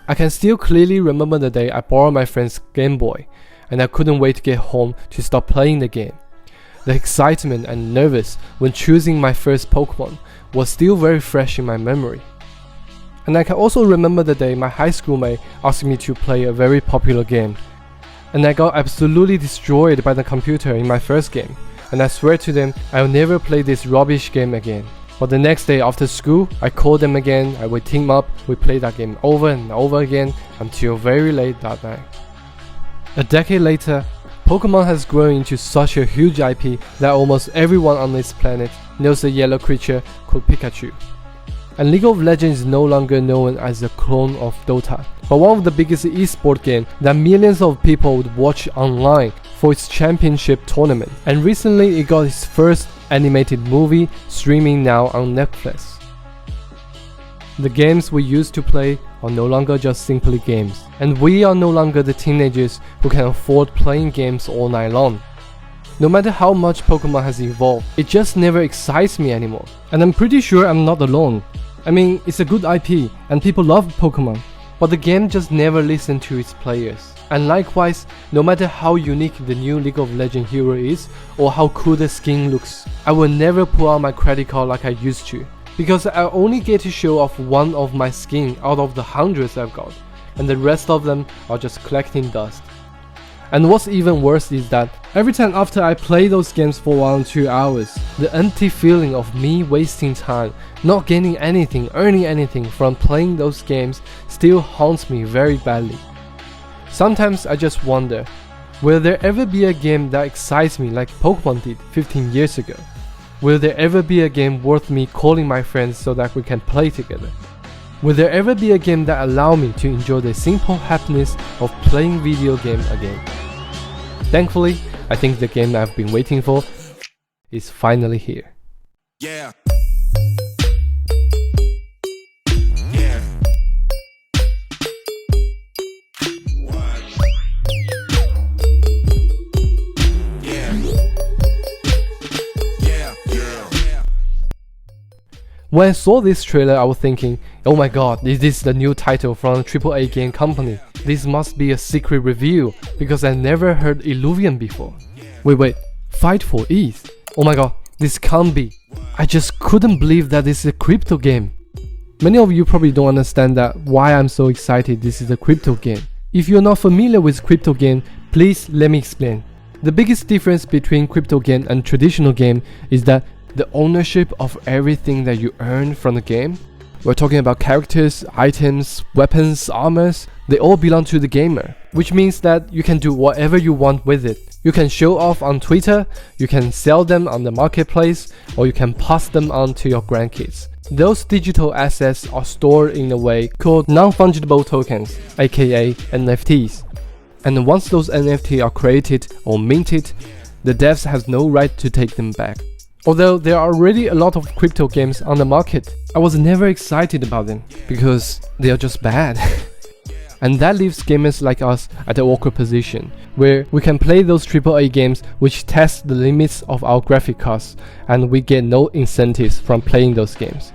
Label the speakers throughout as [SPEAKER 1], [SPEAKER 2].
[SPEAKER 1] I can still clearly remember the day I borrowed my friend's Game Boy, and I couldn't wait to get home to start playing the game. The excitement and nervous when choosing my first Pokemon was still very fresh in my memory. And I can also remember the day my high school mate asked me to play a very popular game, and I got absolutely destroyed by the computer in my first game, and I swear to them I'll never play this rubbish game again. But the next day after school, I called them again, I would team up, we played that game over and over again until very late that night. A decade later, Pokemon has grown into such a huge IP that almost everyone on this planet knows a yellow creature called Pikachu. And League of Legends is no longer known as a clone of Dota, but one of the biggest esport games that millions of people would watch online for its championship tournament. And recently it got its first animated movie streaming now on Netflix. The games we used to play are no longer just simply games, and we are no longer the teenagers who can afford playing games all night long. No matter how much Pokemon has evolved, it just never excites me anymore. And I'm pretty sure I'm not alone. I mean, it's a good IP and people love Pokemon, but the game just never listened to its players. And likewise, no matter how unique the new League of Legends hero is or how cool the skin looks, I will never pull out my credit card like I used to, because I only get to show off one of my skin out of the hundreds I've got, and the rest of them are just collecting dust. And what's even worse is that every time after I play those games for 1 or 2 hours, the empty feeling of me wasting time, not gaining anything, earning anything from playing those games still haunts me very badly. Sometimes I just wonder, will there ever be a game that excites me like Pokemon did 15 years ago? Will there ever be a game worth me calling my friends so that we can play together? Will there ever be a game that allows me to enjoy the simple happiness of playing video game again? Thankfully, I think the game I've been waiting for is finally here.
[SPEAKER 2] Yeah.
[SPEAKER 1] When I saw this trailer, I was thinking, oh my god, is this the new title from a AAA game company? This must be a secret review, because I never heard Illuvium before. Wait, Fight for ETH? Oh my god, this can't be. I just couldn't believe that this is a crypto game. Many of you probably don't understand that why I'm so excited this is a crypto game. If you're not familiar with crypto game, please let me explain. The biggest difference between crypto game and traditional game is that the ownership of everything that you earn from the game. We're talking about characters, items, weapons, armors, they all belong to the gamer, which means that you can do whatever you want with it. You can show off on Twitter, you can sell them on the marketplace, or you can pass them on to your grandkids. Those digital assets are stored in a way called non-fungible tokens, aka NFTs. And once those NFTs are created or minted, the devs have no right to take them back. Although there are already a lot of crypto games on the market, I was never excited about them because they are just bad. And that leaves gamers like us at an awkward position, where we can play those AAA games which test the limits of our graphic cards and we get no incentives from playing those games.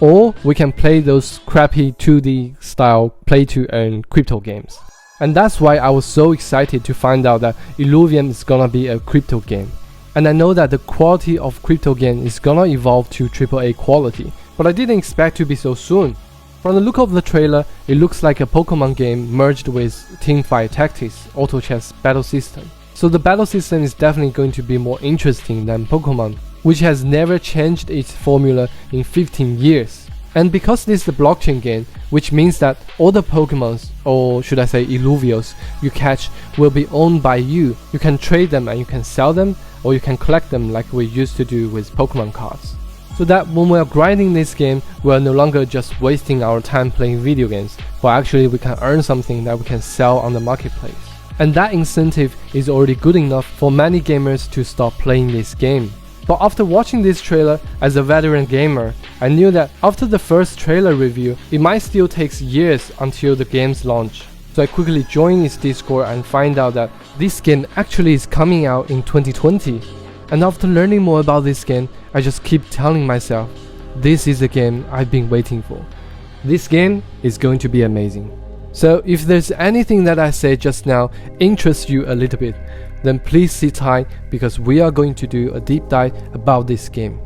[SPEAKER 1] Or we can play those crappy 2D style play to earn crypto games. And that's why I was so excited to find out that Illuvium is gonna be a crypto game. And I know that the quality of crypto game is gonna evolve to AAA quality, but I didn't expect to be so soon. From the look of the trailer, it looks like a Pokemon game merged with teamfight tactics, auto chess battle system. So the battle system is definitely going to be more interesting than Pokemon, which has never changed its formula in 15 years. And because this is a blockchain game, which means that all the Pokemons, or should I say Illuvios, you catch will be owned by you. You can trade them and you can sell them, or you can collect them like we used to do with Pokemon cards. So that when we are grinding this game, we are no longer just wasting our time playing video games, but actually we can earn something that we can sell on the marketplace. And that incentive is already good enough for many gamers to start playing this game. But after watching this trailer as a veteran gamer, I knew that after the first trailer review, it might still take years until the game's launch. So I quickly joined its Discord and find out that this game actually is coming out in 2020. And after learning more about this game, I just keep telling myself, this is the game I've been waiting for. This game is going to be amazing. So if there's anything that I said just now interests you a little bit, then please sit tight because we are going to do a deep dive about this game.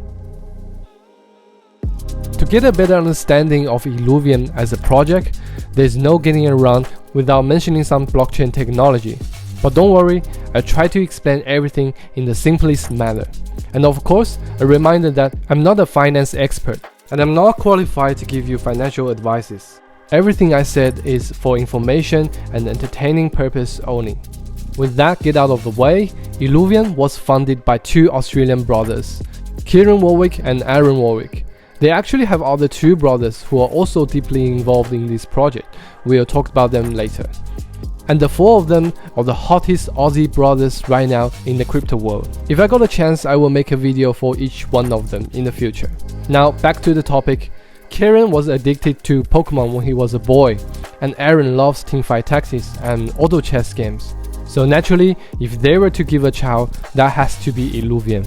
[SPEAKER 1] To get a better understanding of Illuvium as a project, there's no getting around without mentioning some blockchain technology. But don't worry, I try to explain everything in the simplest manner. And of course, a reminder that I'm not a finance expert and I'm not qualified to give you financial advices. Everything I said is for information and entertaining purpose only. With that get out of the way, Illuvium was funded by two Australian brothers, Kieran Warwick and Aaron Warwick. They actually have other two brothers who are also deeply involved in this project. We'll talk about them later. And the four of them are the hottest Aussie brothers right now in the crypto world. If I got a chance, I will make a video for each one of them in the future. Now back to the topic. Kieran was addicted to Pokemon when he was a boy, and Aaron loves teamfight tactics and auto chess games. So naturally, if they were to give a child, that has to be Illuvium.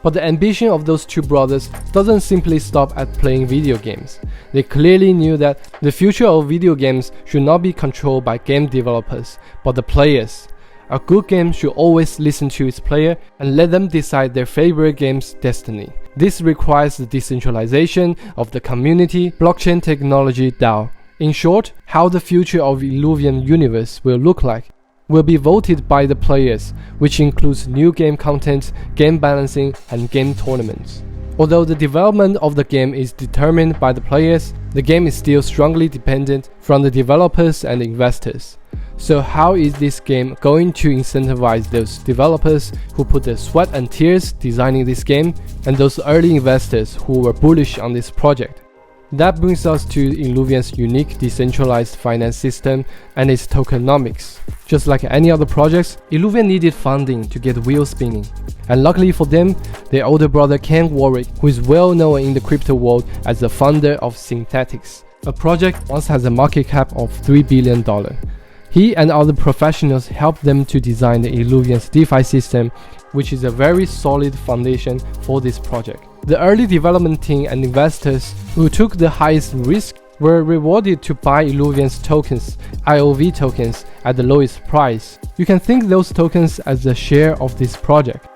[SPEAKER 1] But the ambition of those two brothers doesn't simply stop at playing video games. They clearly knew that the future of video games should not be controlled by game developers, but the players. A good game should always listen to its player and let them decide their favorite game's destiny. This requires the decentralization of the community, blockchain technology DAO. In short, how the future of Illuvium universe will look like will be voted by the players, which includes new game content, game balancing, and game tournaments. Although the development of the game is determined by the players, the game is still strongly dependent from the developers and investors. So how is this game going to incentivize those developers who put their sweat and tears designing this game, and those early investors who were bullish on this project? That brings us to Illuvium's unique decentralized finance system and its tokenomics. Just like any other projects, Illuvium needed funding to get wheels spinning. And luckily for them, their older brother Ken Warwick, who is well known in the crypto world as the founder of Synthetics, a project once has a market cap of $3 billion. He and other professionals helped them to design the Illuvium's DeFi system, which is a very solid foundation for this project. The early development team and investors who took the highest risk were rewarded to buy Illuvium's tokens, IOV tokens, at the lowest price. You can think those tokens as a share of this project.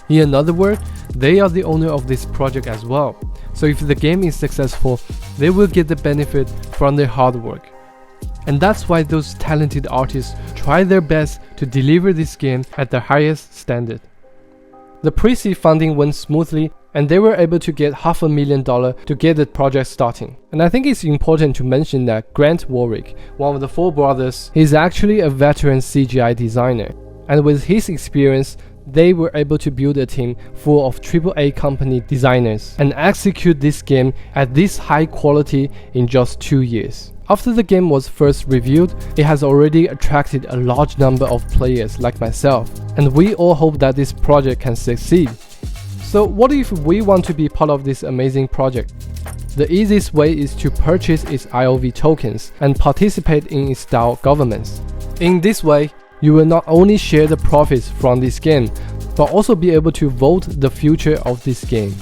[SPEAKER 1] In other words, they are the owner of this project as well. So if the game is successful, they will get the benefit from their hard work. And that's why those talented artists try their best to deliver this game at the highest standard. The pre-seed funding went smoothly and they were able to get $500,000 to get the project starting. And I think it's important to mention that Grant Warwick, one of the four brothers, is actually a veteran CGI designer. And with his experience, they were able to build a team full of AAA company designers and execute this game at this high quality in just 2 years. After the game was first reviewed, it has already attracted a large number of players like myself, and we all hope that this project can succeed. So what if we want to be part of this amazing project? The easiest way is to purchase its IOV tokens and participate in its DAO governance. In this way, you will not only share the profits from this game, but also be able to vote the future of this game.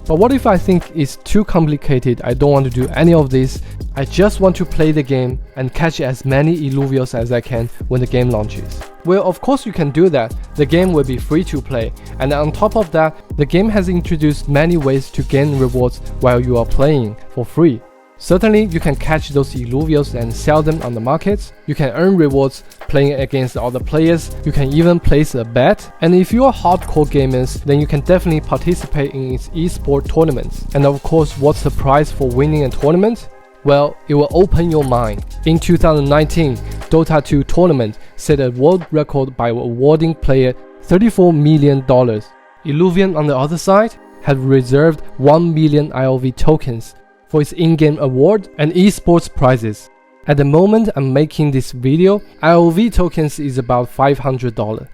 [SPEAKER 1] But what if I think it's too complicated, I don't want to do any of this, I just want to play the game and catch as many Illuviums as I can when the game launches? Well, of course you can do that. The game will be free to play, and on top of that, the game has introduced many ways to gain rewards while you are playing for free. Certainly, you can catch those Illuviums and sell them on the markets. You can earn rewards playing against other players. You can even place a bet. And if you are hardcore gamers, then you can definitely participate in its esport tournaments. And of course, what's the prize for winning a tournament? Well, it will open your mind. In 2019, Dota 2 tournament set a world record by awarding player $34 million. Illuvium on the other side had reserved 1 million IOV tokens for its in-game award and esports prizes. At the moment I'm making this video, IOV tokens is about $500.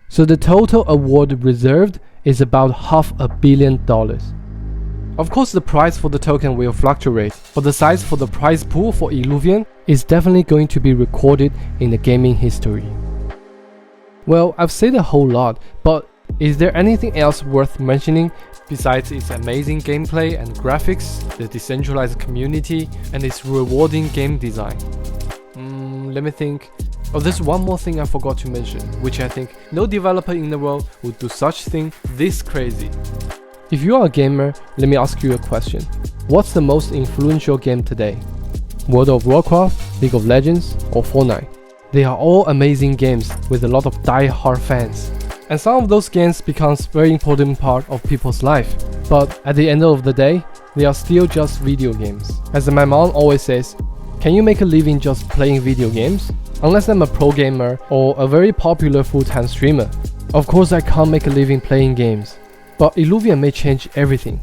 [SPEAKER 1] So the total award reserved is about $500 million. Of course the price for the token will fluctuate, but the size for the prize pool for Illuvium is definitely going to be recorded in the gaming history. Well, I've said a whole lot, but is there anything else worth mentioning? Besides its amazing gameplay and graphics, the decentralized community, and its rewarding game design. Let me think. Oh, there's one more thing I forgot to mention, which I think no developer in the world would do such thing this crazy. If you are a gamer, let me ask you a question. What's the most influential game today? World of Warcraft, League of Legends, or Fortnite? They are all amazing games with a lot of die-hard fans. And some of those games becomes very important part of people's life. But at the end of the day, they are still just video games. As my mom always says, can you make a living just playing video games? Unless I'm a pro gamer or a very popular full-time streamer. Of course I can't make a living playing games. But Illuvium may change everything.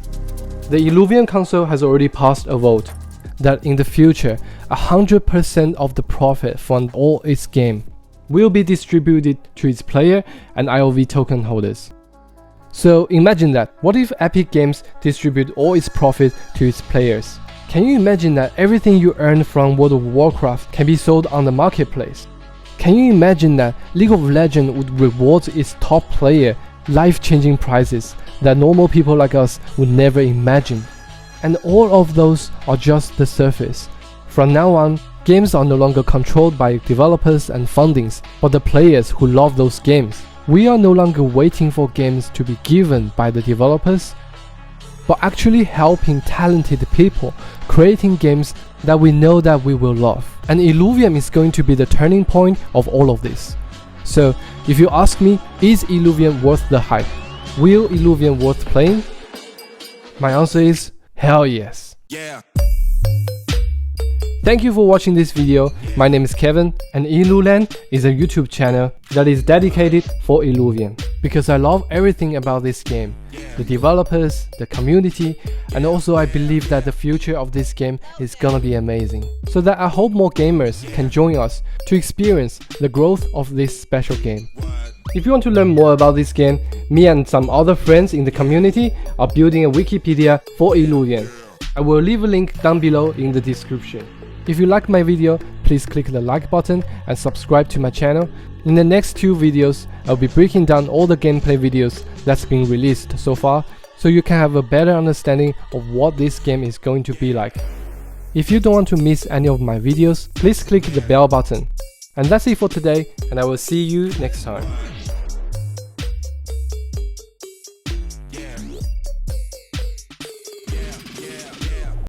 [SPEAKER 1] The Illuvium console has already passed a vote that in the future, 100% of the profit from all its game will be distributed to its player and IOV token holders. So imagine that. What if Epic Games distribute all its profit to its players? Can you imagine that everything you earn from World of Warcraft can be sold on the marketplace? Can you imagine that League of Legends would reward its top player life-changing prizes that normal people like us would never imagine? And all of those are just the surface. From now on, games are no longer controlled by developers and fundings, but the players who love those games. We are no longer waiting for games to be given by the developers, but actually helping talented people creating games that we know that we will love. And Illuvium is going to be the turning point of all of this. So, if you ask me, is Illuvium worth the hype? Will Illuvium worth playing? My answer is hell yes.
[SPEAKER 2] Yeah.
[SPEAKER 1] Thank you for watching this video. My name is Kevin, and ILLULAND is a YouTube channel that is dedicated for Illuvium. Because I love everything about this game. The developers, the community, and also I believe that the future of this game is gonna be amazing. So that I hope more gamers can join us to experience the growth of this special game. If you want to learn more about this game, me and some other friends in the community are building a Wikipedia for Illuvium. I will leave a link down below in the description. If you like my video, please click the like button and subscribe to my channel. In the next 2 videos, I'll be breaking down all the gameplay videos that's been released so far, so you can have a better understanding of what this game is going to be like. If you don't want to miss any of my videos, please click the bell button. And that's it for today, and I will see you next time.